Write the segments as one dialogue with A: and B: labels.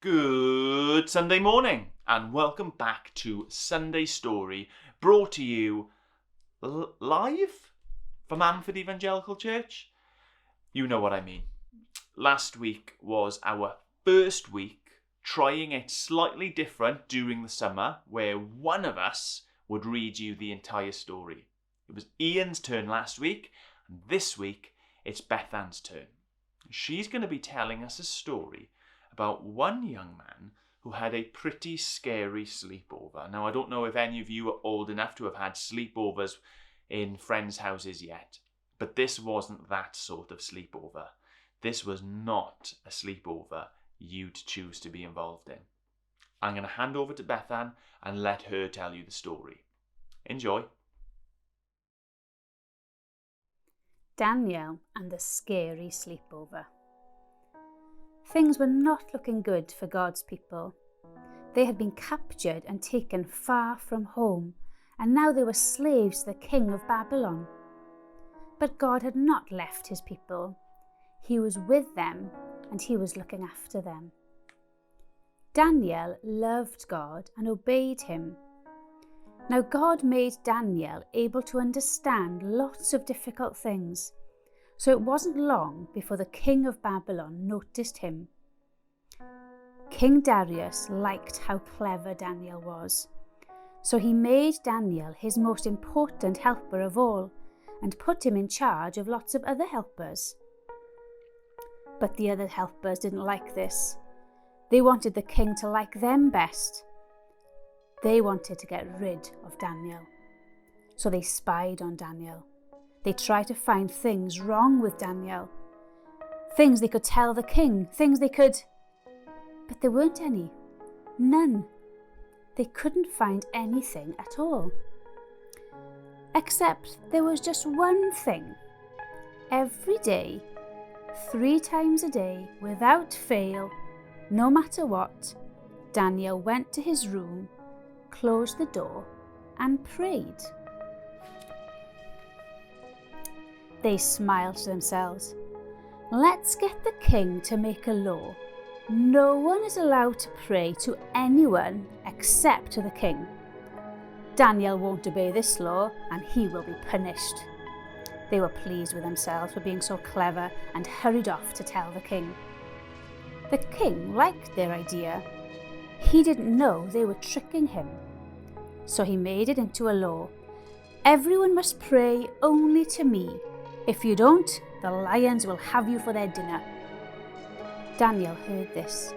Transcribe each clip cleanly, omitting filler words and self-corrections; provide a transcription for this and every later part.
A: Good Sunday morning and welcome back to Sunday Story, brought to you live from Amford Evangelical Church. You know what I mean. Last week was our first week trying it slightly different during the summer, where one of us would read you the entire story. It was Ian's turn last week, and this week it's Beth Ann's turn. She's going to be telling us a story about one young man who had a pretty scary sleepover. Now, I don't know if any of you are old enough to have had sleepovers in friends' houses yet, but this wasn't that sort of sleepover. This was not a sleepover you'd choose to be involved in. I'm going to hand over to Beth Ann and let her tell you the story. Enjoy.
B: Daniel and the scary sleepover. Things were not looking good for God's people. They had been captured and taken far from home, and now they were slaves to the king of Babylon. But God had not left his people. He was with them, and he was looking after them. Daniel loved God and obeyed him. Now God made Daniel able to understand lots of difficult things. So it wasn't long before the king of Babylon noticed him. King Darius liked how clever Daniel was. So he made Daniel his most important helper of all and put him in charge of lots of other helpers. But the other helpers didn't like this. They wanted the king to like them best. They wanted to get rid of Daniel. So they spied on Daniel. They tried to find things wrong with Daniel. Things they could tell the king, But there weren't any. None. They couldn't find anything at all. Except there was just one thing. Every day, 3 times a day, without fail, no matter what, Daniel went to his room, closed the door, and prayed. They smiled to themselves. Let's get the king to make a law. No one is allowed to pray to anyone except to the king. Daniel won't obey this law and he will be punished. They were pleased with themselves for being so clever and hurried off to tell the king. The king liked their idea. He didn't know they were tricking him. So he made it into a law. Everyone must pray only to me. If you don't, the lions will have you for their dinner. Daniel heard this.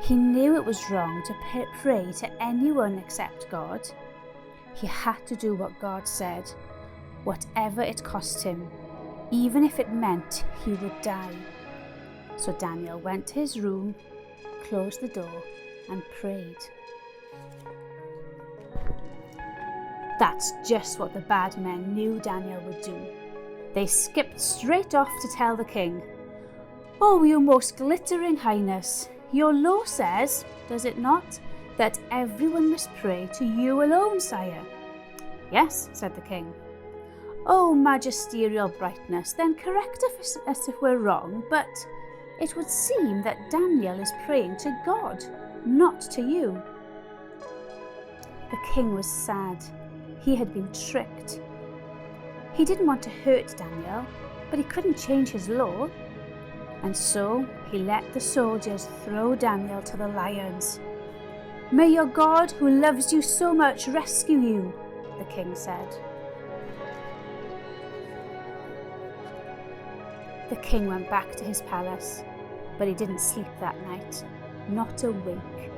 B: He knew it was wrong to pray to anyone except God. He had to do what God said, whatever it cost him, even if it meant he would die. So Daniel went to his room, closed the door, and prayed. That's just what the bad men knew Daniel would do. They skipped straight off to tell the king. Oh, your most glittering highness, your law says, does it not, that everyone must pray to you alone, sire? Yes, said the king. Oh, magisterial brightness, then correct us if we're wrong, but it would seem that Daniel is praying to God, not to you. The king was sad. He had been tricked. He didn't want to hurt Daniel, but he couldn't change his law. And so he let the soldiers throw Daniel to the lions. May your God, who loves you so much, rescue you, the king said. The king went back to his palace, but he didn't sleep that night, not a wink.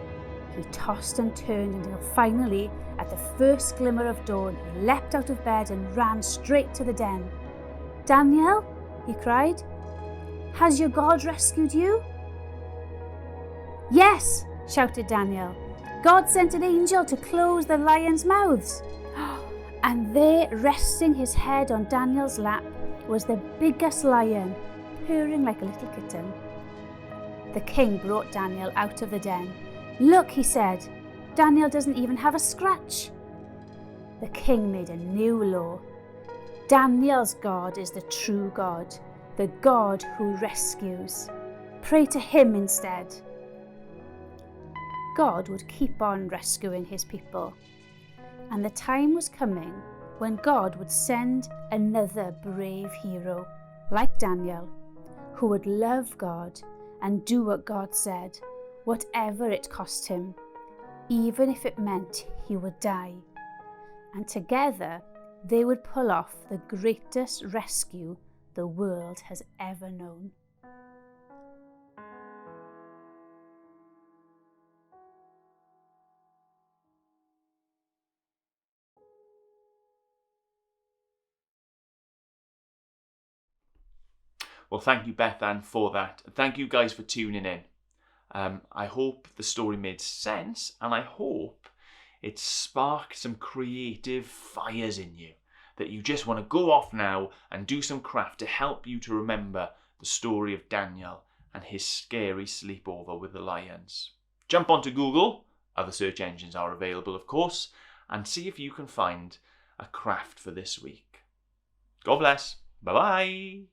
B: He tossed and turned until finally, at the first glimmer of dawn, he leapt out of bed and ran straight to the den. Daniel, he cried, has your God rescued you? Yes, shouted Daniel. God sent an angel to close the lions' mouths. And there, resting his head on Daniel's lap, was the biggest lion, purring like a little kitten. The king brought Daniel out of the den. Look, he said, Daniel doesn't even have a scratch. The king made a new law. Daniel's God is the true God, the God who rescues. Pray to him instead. God would keep on rescuing his people. And the time was coming when God would send another brave hero, like Daniel, who would love God and do what God said, whatever it cost him, even if it meant he would die. And together they would pull off the greatest rescue the world has ever known.
A: Well, thank you, Beth Ann, for that. Thank you guys for tuning in. I hope the story made sense, and I hope it sparked some creative fires in you, that you just want to go off now and do some craft to help you to remember the story of Daniel and his scary sleepover with the lions. Jump onto Google, other search engines are available of course, and see if you can find a craft for this week. God bless. Bye-bye.